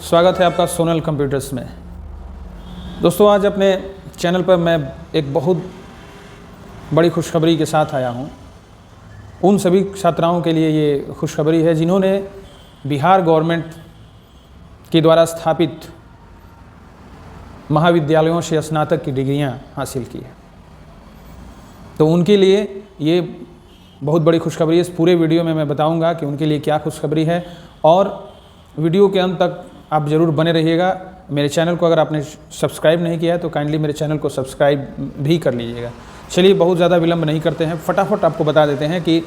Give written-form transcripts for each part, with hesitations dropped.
स्वागत है आपका सोनल कंप्यूटर्स में। दोस्तों, आज अपने चैनल पर मैं एक बहुत बड़ी खुशखबरी के साथ आया हूं। उन सभी छात्राओं के लिए ये खुशखबरी है जिन्होंने बिहार गवर्नमेंट के द्वारा स्थापित महाविद्यालयों से स्नातक की डिग्रियां हासिल की है। तो उनके लिए ये बहुत बड़ी खुशखबरी है। इस पूरे वीडियो में मैं बताऊंगा कि उनके लिए क्या खुशखबरी है, और वीडियो के अंत तक आप ज़रूर बने रहिएगा। मेरे चैनल को अगर आपने सब्सक्राइब नहीं किया है तो काइंडली मेरे चैनल को सब्सक्राइब भी कर लीजिएगा। चलिए, बहुत ज़्यादा विलंब नहीं करते हैं, फटाफट आपको बता देते हैं कि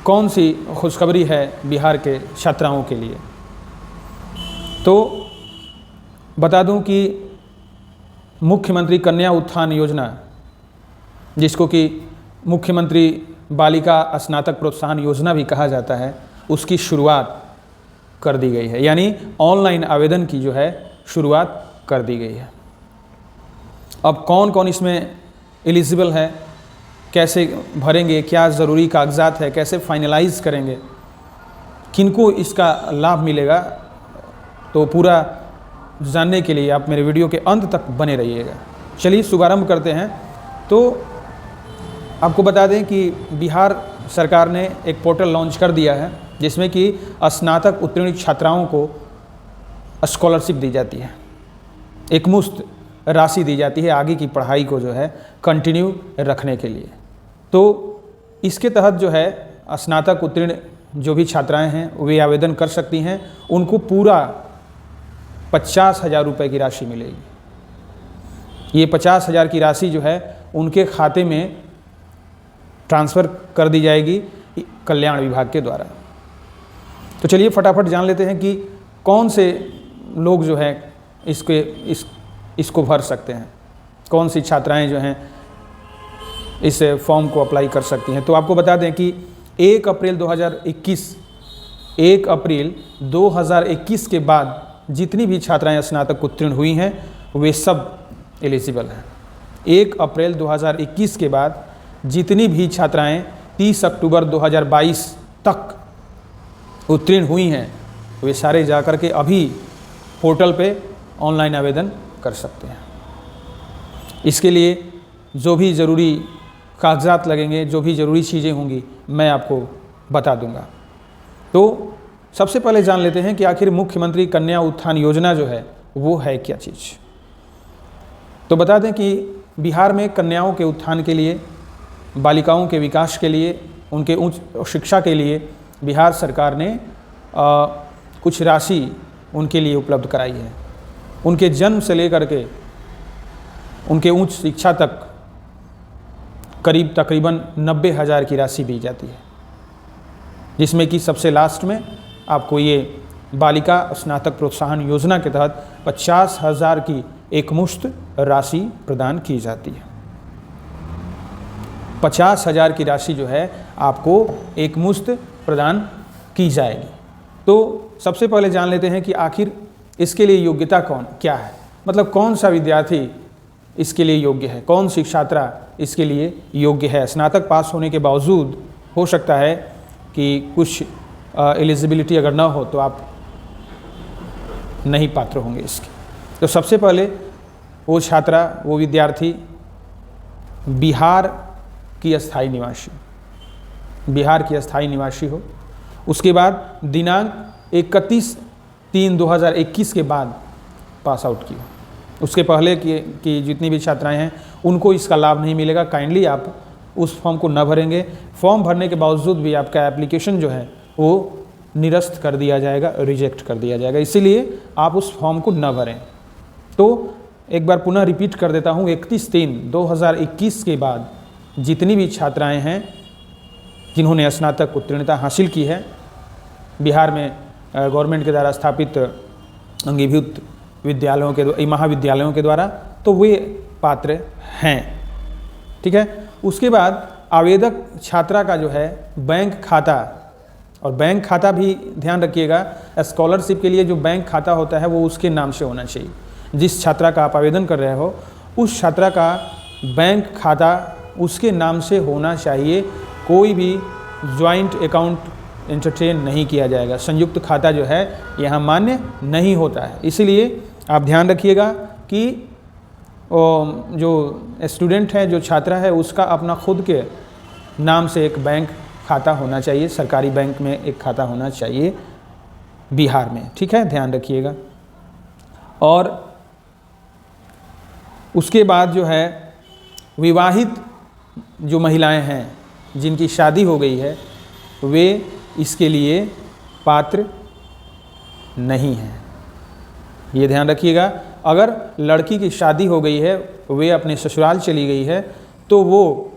कौन सी खुशखबरी है बिहार के छात्राओं के लिए। तो बता दूं कि मुख्यमंत्री कन्या उत्थान योजना, जिसको कि मुख्यमंत्री बालिका स्नातक प्रोत्साहन योजना भी कहा जाता है, उसकी शुरुआत कर दी गई है। यानी ऑनलाइन आवेदन की जो है शुरुआत कर दी गई है। अब कौन कौन इसमें एलिजिबल है, कैसे भरेंगे, क्या ज़रूरी कागजात है, कैसे फाइनलाइज करेंगे, किनको इसका लाभ मिलेगा, तो पूरा जानने के लिए आप मेरे वीडियो के अंत तक बने रहिएगा। चलिए शुभारंभ करते हैं। तो आपको बता दें कि बिहार सरकार ने एक पोर्टल लॉन्च कर दिया है जिसमें कि स्नातक उत्तीर्ण छात्राओं को स्कॉलरशिप दी जाती है, एक मुश्त राशि दी जाती है आगे की पढ़ाई को जो है कंटिन्यू रखने के लिए। तो इसके तहत जो है स्नातक उत्तीर्ण जो भी छात्राएं हैं वे आवेदन कर सकती हैं। उनको पूरा 50,000 रुपये की राशि मिलेगी। ये 50,000 की राशि जो है उनके खाते में ट्रांसफ़र कर दी जाएगी कल्याण विभाग के द्वारा। तो चलिए फटाफट जान लेते हैं कि कौन से लोग जो है इसको भर सकते हैं, कौन सी छात्राएं जो हैं इस फॉर्म को अप्लाई कर सकती हैं। तो आपको बता दें कि 1 अप्रैल 2021 के बाद जितनी भी छात्राएं स्नातक उत्तीर्ण हुई हैं वे सब एलिजिबल हैं। 1 अप्रैल 2021 के बाद जितनी भी छात्राएं 30 अक्टूबर 2022 तक उत्तीर्ण हुई हैं वे सारे जाकर के अभी पोर्टल पे ऑनलाइन आवेदन कर सकते हैं। इसके लिए जो भी ज़रूरी कागजात लगेंगे, जो भी ज़रूरी चीज़ें होंगी, मैं आपको बता दूंगा। तो सबसे पहले जान लेते हैं कि आखिर मुख्यमंत्री कन्या उत्थान योजना जो है वो है क्या चीज़। तो बता दें कि बिहार में कन्याओं के उत्थान के लिए, बालिकाओं के विकास के लिए, उनके उच्च शिक्षा के लिए बिहार सरकार ने कुछ राशि उनके लिए उपलब्ध कराई है। उनके जन्म से लेकर के उनके उच्च शिक्षा तक करीब तकरीबन 90,000 की राशि दी जाती है, जिसमें कि सबसे लास्ट में आपको ये बालिका स्नातक प्रोत्साहन योजना के तहत 50,000 की एकमुश्त राशि प्रदान की जाती है। 50,000 की राशि जो है आपको एकमुश्त प्रदान की जाएगी। तो सबसे पहले जान लेते हैं कि आखिर इसके लिए योग्यता क्या है, मतलब कौन सा विद्यार्थी इसके लिए योग्य है, कौन सी छात्रा इसके लिए योग्य है। स्नातक पास होने के बावजूद हो सकता है कि कुछ एलिजिबिलिटी अगर ना हो तो आप नहीं पात्र होंगे इसके। तो सबसे पहले वो छात्रा, वो विद्यार्थी बिहार की अस्थायी निवासी हो। उसके बाद दिनांक 31/3/2021 के बाद पास आउट की हो। उसके पहले की जितनी भी छात्राएं हैं उनको इसका लाभ नहीं मिलेगा। काइंडली आप उस फॉर्म को न भरेंगे। फॉर्म भरने के बावजूद भी आपका एप्लीकेशन जो है वो निरस्त कर दिया जाएगा, रिजेक्ट कर दिया जाएगा। इसीलिए आप उस फॉर्म को न भरें। तो एक बार पुनः रिपीट कर देता हूँ, 31/3/2021 के बाद जितनी भी छात्राएं हैं जिन्होंने स्नातक उत्तीर्णता हासिल की है बिहार में गवर्नमेंट के द्वारा स्थापित अंगीभूत विद्यालयों के महाविद्यालयों के द्वारा, तो वे पात्र हैं। ठीक है। उसके बाद आवेदक छात्रा का जो है बैंक खाता, और बैंक खाता भी ध्यान रखिएगा, स्कॉलरशिप के लिए जो बैंक खाता होता है वो उसके नाम से होना चाहिए। जिस छात्रा का आप आवेदन कर रहे हो उस छात्रा का बैंक खाता उसके नाम से होना चाहिए। कोई भी ज्वाइंट अकाउंट एंटरटेन नहीं किया जाएगा। संयुक्त खाता जो है यहाँ मान्य नहीं होता है। इसीलिए आप ध्यान रखिएगा कि जो स्टूडेंट है, जो छात्रा है, उसका अपना खुद के नाम से एक बैंक खाता होना चाहिए, सरकारी बैंक में एक खाता होना चाहिए बिहार में, ठीक है, ध्यान रखिएगा। और उसके बाद जो है विवाहित जो महिलाएं हैं जिनकी शादी हो गई है, वे इसके लिए पात्र नहीं हैं, ये ध्यान रखिएगा। अगर लड़की की शादी हो गई है, वे अपने ससुराल चली गई है, तो वो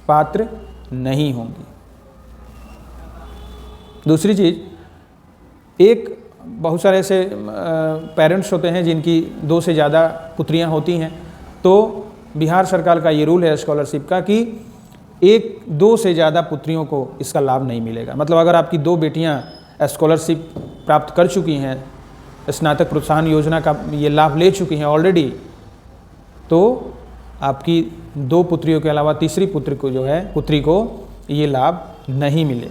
पात्र नहीं होंगी। दूसरी चीज़, एक बहुत सारे ऐसे पेरेंट्स होते हैं जिनकी 2 से ज़्यादा पुत्रियां होती हैं, तो बिहार सरकार का ये रूल है स्कॉलरशिप का कि 1-2 से ज़्यादा पुत्रियों को इसका लाभ नहीं मिलेगा। मतलब अगर आपकी 2 बेटियां स्कॉलरशिप प्राप्त कर चुकी हैं, स्नातक प्रोत्साहन योजना का ये लाभ ले चुकी हैं ऑलरेडी, तो आपकी 2 पुत्रियों के अलावा तीसरी पुत्री को ये लाभ नहीं मिले।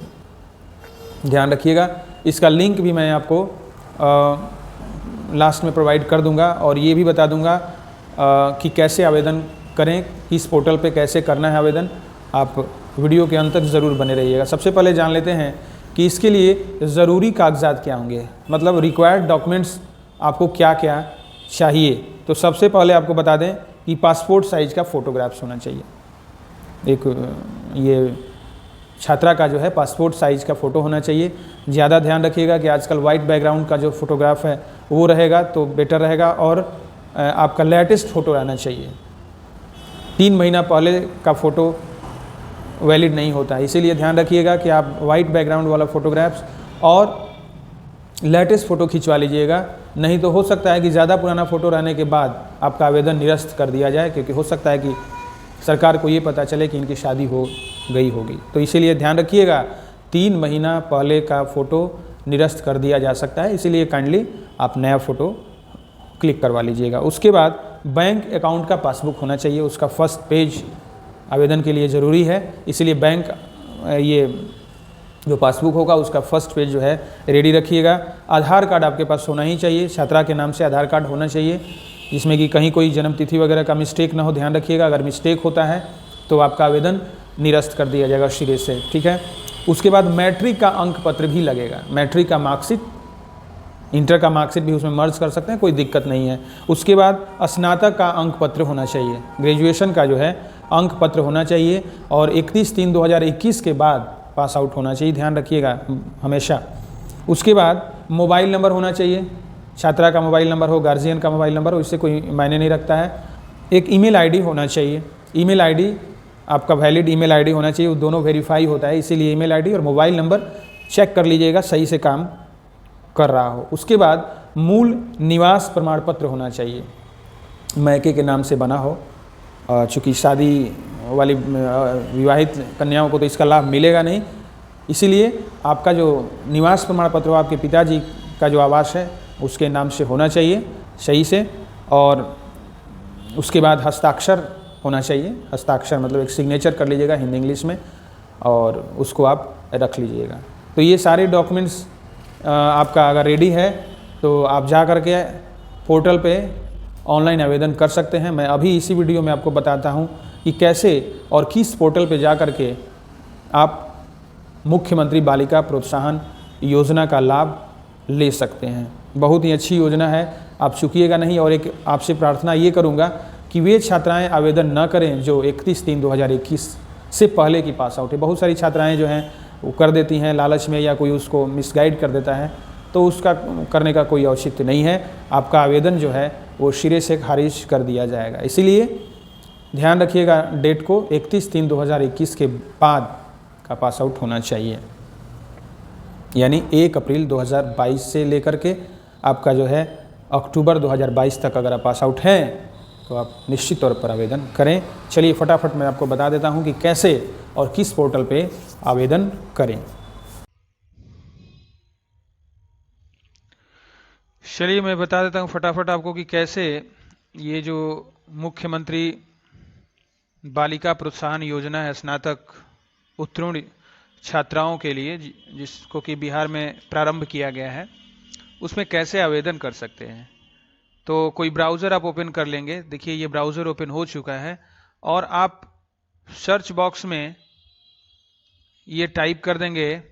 ध्यान रखिएगा। इसका लिंक भी मैं आपको लास्ट में प्रोवाइड कर दूंगा और ये भी बता दूंगा कि कैसे आवेदन करें, किस पोर्टल पे कैसे करना है आवेदन। आप वीडियो के अंत तक ज़रूर बने रहिएगा। सबसे पहले जान लेते हैं कि इसके लिए ज़रूरी कागजात क्या होंगे, मतलब रिक्वायर्ड डॉक्यूमेंट्स आपको क्या क्या चाहिए। तो सबसे पहले आपको बता दें कि पासपोर्ट साइज़ का फ़ोटोग्राफ्स होना चाहिए। एक ये छात्रा का जो है पासपोर्ट साइज़ का फ़ोटो होना चाहिए। ज़्यादा ध्यान रखिएगा कि आजकल वाइट बैकग्राउंड का जो फ़ोटोग्राफ है वो रहेगा तो बेटर रहेगा, और आपका लेटेस्ट फ़ोटो आना चाहिए। 3 महीना पहले का फ़ोटो वैलिड नहीं होता है, इसीलिए ध्यान रखिएगा कि आप वाइट बैकग्राउंड वाला फ़ोटोग्राफ्स और लेटेस्ट फ़ोटो खिंचवा लीजिएगा। नहीं तो हो सकता है कि ज़्यादा पुराना फ़ोटो रहने के बाद आपका आवेदन निरस्त कर दिया जाए, क्योंकि हो सकता है कि सरकार को ये पता चले कि इनकी शादी हो गई होगी। तो इसीलिए ध्यान रखिएगा 3 महीना पहले का फ़ोटो निरस्त कर दिया जा सकता है, इसीलिए काइंडली आप नया फ़ोटो क्लिक करवा लीजिएगा। उसके बाद बैंक अकाउंट का पासबुक होना चाहिए, उसका फर्स्ट पेज आवेदन के लिए ज़रूरी है। इसीलिए बैंक ये जो पासबुक होगा उसका फर्स्ट पेज जो है रेडी रखिएगा। आधार कार्ड आपके पास होना ही चाहिए, छात्रा के नाम से आधार कार्ड होना चाहिए, जिसमें कि कहीं कोई जन्म तिथि वगैरह का मिस्टेक ना हो। ध्यान रखिएगा, अगर मिस्टेक होता है तो आपका आवेदन निरस्त कर दिया जाएगा सिरे से, ठीक है। उसके बाद मैट्रिक का अंक पत्र भी लगेगा, मैट्रिक का मार्कशीट, इंटर का मार्कशीट भी उसमें मर्ज कर सकते हैं, कोई दिक्कत नहीं है। उसके बाद स्नातक का अंक पत्र होना चाहिए, ग्रेजुएशन का जो है अंक पत्र होना चाहिए, और 31/3/2021 के बाद पास आउट होना चाहिए, ध्यान रखिएगा हमेशा। उसके बाद मोबाइल नंबर होना चाहिए, छात्रा का मोबाइल नंबर हो, गार्जियन का मोबाइल नंबर हो, इससे कोई मायने नहीं रखता है। एक ईमेल आईडी होना चाहिए, ईमेल आईडी आपका वैलिड ईमेल आईडी होना चाहिए, वो दोनों वेरीफाई होता है, इसीलिए ईमेल आईडी और मोबाइल नंबर चेक कर लीजिएगा सही से काम कर रहा हो। उसके बाद मूल निवास प्रमाण पत्र होना चाहिए, मैके के नाम से बना हो। चूँकि शादी वाली विवाहित कन्याओं को तो इसका लाभ मिलेगा नहीं, इसीलिए आपका जो निवास प्रमाण पत्र हो, आपके पिताजी का जो आवास है उसके नाम से होना चाहिए सही से। और उसके बाद हस्ताक्षर होना चाहिए, हस्ताक्षर मतलब एक सिग्नेचर कर लीजिएगा हिंदी इंग्लिश में, और उसको आप रख लीजिएगा। तो ये सारे डॉक्यूमेंट्स आपका अगर रेडी है तो आप जा कर के पोर्टल पे ऑनलाइन आवेदन कर सकते हैं। मैं अभी इसी वीडियो में आपको बताता हूँ कि कैसे और किस पोर्टल पे जा कर के आप मुख्यमंत्री बालिका प्रोत्साहन योजना का लाभ ले सकते हैं। बहुत ही अच्छी योजना है, आप चूकिएगा नहीं। और एक आपसे प्रार्थना ये करूँगा कि वे छात्राएं आवेदन न करें जो 31/3/2021 से पहले की पास आउट है। बहुत सारी छात्राएं जो हैं वो कर देती हैं लालच में, या कोई उसको मिसगाइड कर देता है, तो उसका करने का कोई औचित्य नहीं है। आपका आवेदन जो है वो सिरे से खारिज कर दिया जाएगा। इसीलिए ध्यान रखिएगा डेट को, 31/3/2021 के बाद का पास आउट होना चाहिए, यानी 1 अप्रैल 2022 से लेकर के आपका जो है अक्टूबर 2022 तक अगर आप पास आउट हैं तो आप निश्चित तौर पर आवेदन करें। चलिए फटाफट मैं आपको बता देता हूं कि कैसे और किस पोर्टल पे आवेदन करें। चलिए मैं बता देता हूं फटाफट आपको कि कैसे ये जो मुख्यमंत्री बालिका प्रोत्साहन योजना है, स्नातक उत्तीर्ण छात्राओं के लिए जिसको कि बिहार में प्रारंभ किया गया है, उसमें कैसे आवेदन कर सकते हैं। तो कोई ब्राउज़र आप ओपन कर लेंगे। देखिए ये ब्राउज़र ओपन हो चुका है और आप सर्च बॉक्स में ये टाइप कर देंगे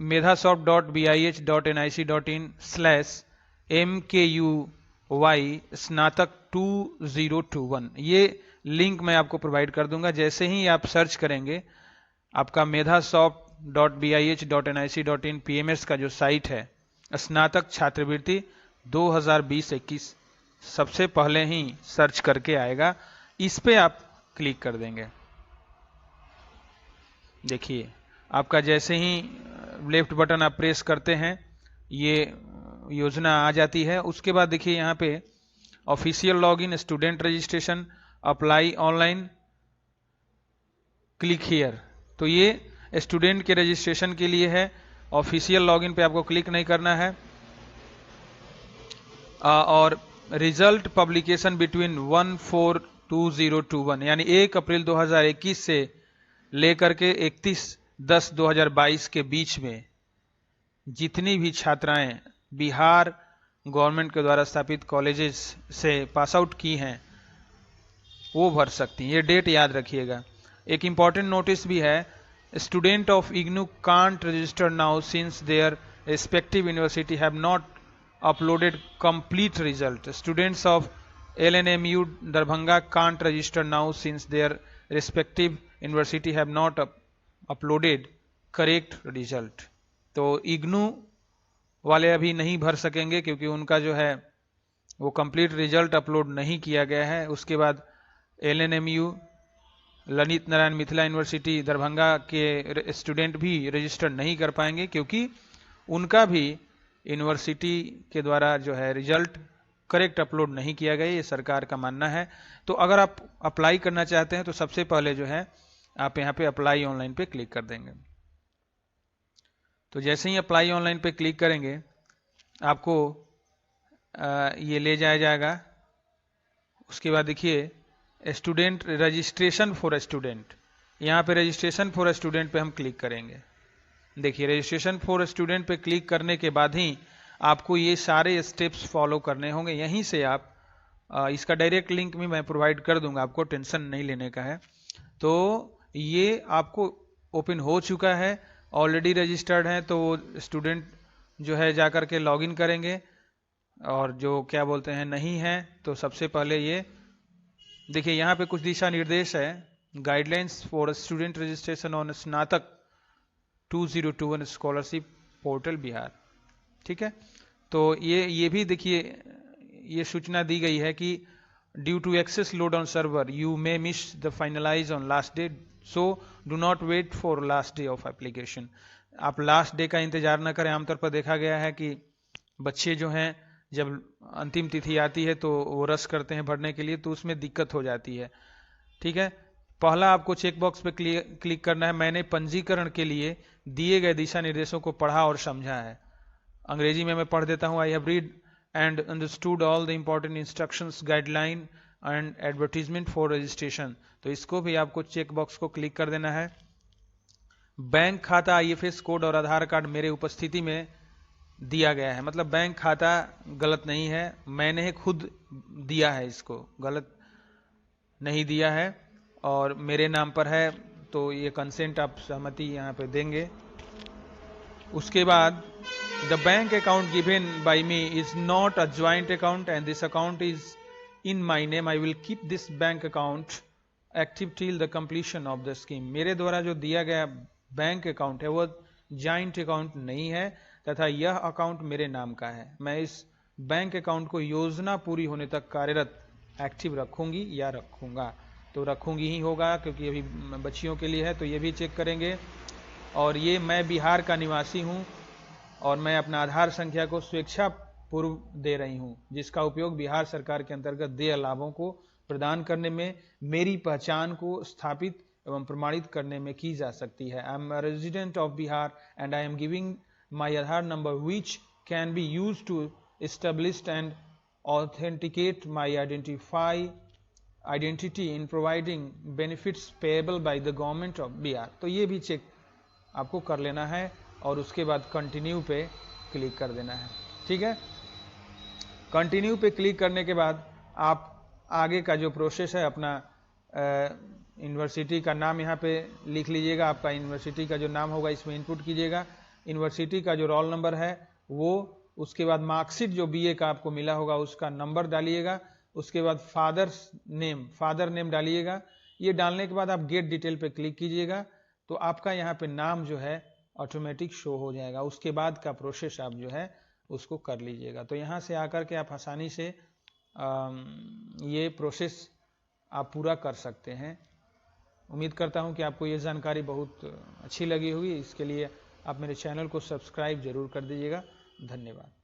medhasoft.bih.nic.in/mkuy स्नातक 2021। ये लिंक मैं आपको प्रोवाइड कर दूंगा। जैसे ही आप सर्च करेंगे, आपका medhasoft.bih.nic.in PMS का जो साइट है, स्नातक छात्रवृत्ति 2020-21 सबसे पहले ही सर्च करके आएगा। इस पे आप क्लिक कर देंगे। देखिए आपका जैसे ही लेफ्ट बटन आप प्रेस करते हैं, ये योजना आ जाती है। उसके बाद देखिए यहाँ पे official login, student registration, apply online, click here. तो ये स्टूडेंट के रजिस्ट्रेशन के लिए है। ऑफिशियल लॉगिन पे आपको क्लिक नहीं करना है। और रिजल्ट पब्लिकेशन बिटवीन 1/4/2021 यानी 1 अप्रैल 2021 से लेकर के 31/10/2022 के बीच में जितनी भी छात्राएं बिहार गवर्नमेंट के द्वारा स्थापित कॉलेजेस से पास आउट की हैं, वो भर सकती हैं। ये डेट याद रखिएगा। एक इंपॉर्टेंट नोटिस भी है, student of IGNOU can't register now since their respective university have not uploaded complete result. Students of LNMU Darbhanga can't register now since their respective university have not uploaded correct result. तो इग्नू वाले अभी नहीं भर सकेंगे क्योंकि उनका जो है वो कंप्लीट रिजल्ट अपलोड नहीं किया गया है। उसके बाद LNMU ललित नारायण मिथिला यूनिवर्सिटी दरभंगा के स्टूडेंट भी रजिस्टर नहीं कर पाएंगे क्योंकि उनका भी यूनिवर्सिटी के द्वारा जो है रिजल्ट करेक्ट अपलोड नहीं किया गया, ये सरकार का मानना है। तो अगर आप अप्लाई करना चाहते हैं तो सबसे पहले जो है आप यहाँ पे अप्लाई ऑनलाइन पे क्लिक कर देंगे। तो जैसे ही अप्लाई ऑनलाइन पे क्लिक करेंगे, आपको ये ले जाया जाएगा। उसके बाद देखिए स्टूडेंट रजिस्ट्रेशन फॉर स्टूडेंट, यहाँ पे रजिस्ट्रेशन फॉर स्टूडेंट पे हम क्लिक करेंगे। देखिए रजिस्ट्रेशन फॉर स्टूडेंट पे क्लिक करने के बाद ही आपको ये सारे स्टेप्स फॉलो करने होंगे। यहीं से आप इसका डायरेक्ट लिंक भी मैं प्रोवाइड कर दूंगा, आपको टेंशन नहीं लेने का है। तो ये आपको ओपन हो चुका है, ऑलरेडी रजिस्टर्ड है, तो स्टूडेंट जो है जाकर के लॉगिन करेंगे। और जो क्या बोलते हैं नहीं है, तो सबसे पहले ये देखिए यहाँ पे कुछ दिशा निर्देश है, guidelines for student registration on स्नातक 2021 स्कॉलरशिप पोर्टल बिहार। ठीक है, तो ये भी देखिए ये सूचना दी गई है कि due to excess load on server you may miss the finalize on last day, so do not wait for last day of application. आप लास्ट डे का इंतजार न करें। आमतौर पर देखा गया है कि बच्चे जो हैं जब अंतिम तिथि आती है तो वो रस करते हैं भरने के लिए, तो उसमें दिक्कत हो जाती है। ठीक है, पहला आपको चेक बॉक्स पे क्लिक करना है, मैंने पंजीकरण के लिए दिए गए दिशा निर्देशों को पढ़ा और समझा है। अंग्रेजी में मैं पढ़ देता हूँ। I have read and understood all the important instructions, guideline and advertisement for registration. तो इसको भी आपको चेक बॉक्स को क्लिक कर देना है। बैंक खाता, IFS कोड और आधार कार्ड मेरे उपस्थिति में दिया गया है, मतलब बैंक खाता गलत नहीं है, मैंने खुद दिया है, इसको गलत नहीं दिया है और मेरे नाम पर है, तो ये कंसेंट आप सहमति यहाँ पे देंगे। उसके बाद the bank account given by me is not a joint account and this account is in my name, I will keep this bank account active till the completion of the scheme. मेरे द्वारा जो दिया गया bank account है वो joint account नहीं है तथा यह अकाउंट मेरे नाम का है। मैं इस बैंक अकाउंट को योजना पूरी होने तक कार्यरत एक्टिव रखूंगी या रखूंगा, तो रखूंगी ही होगा क्योंकि अभी बच्चियों के लिए है, तो ये भी चेक करेंगे। और ये मैं बिहार का निवासी हूँ और मैं अपना आधार संख्या को स्वेच्छा पूर्व दे रही हूँ, जिसका उपयोग बिहार सरकार के अंतर्गत देय लाभों को प्रदान करने में मेरी पहचान को स्थापित एवं प्रमाणित करने में की जा सकती है। I am a resident of Bihar and I am giving my Aadhaar number which can be use to establish and authenticate my identity in providing benefits payable by the government of Bihar. तो ये भी चेक आपको कर लेना है और उसके बाद कंटिन्यू पे क्लिक कर देना है। ठीक है, कंटिन्यू पे क्लिक करने के बाद आप आगे का जो प्रोसेस है अपना यूनिवर्सिटी का नाम यहाँ पे लिख लीजिएगा। आपका यूनिवर्सिटी का जो नाम होगा इसमें इनपुट कीजिएगा, यूनिवर्सिटी का जो रोल नंबर है वो, उसके बाद मार्कशीट जो बीए का आपको मिला होगा उसका नंबर डालिएगा, उसके बाद फादर नेम डालिएगा। ये डालने के बाद आप गेट डिटेल पे क्लिक कीजिएगा तो आपका यहाँ पे नाम जो है ऑटोमेटिक शो हो जाएगा। उसके बाद का प्रोसेस आप जो है उसको कर लीजिएगा। तो यहाँ से आकर के आप आसानी से ये प्रोसेस आप पूरा कर सकते हैं। उम्मीद करता हूँ कि आपको ये जानकारी बहुत अच्छी लगी होगी। इसके लिए आप मेरे चैनल को सब्सक्राइब जरूर कर दीजिएगा। धन्यवाद।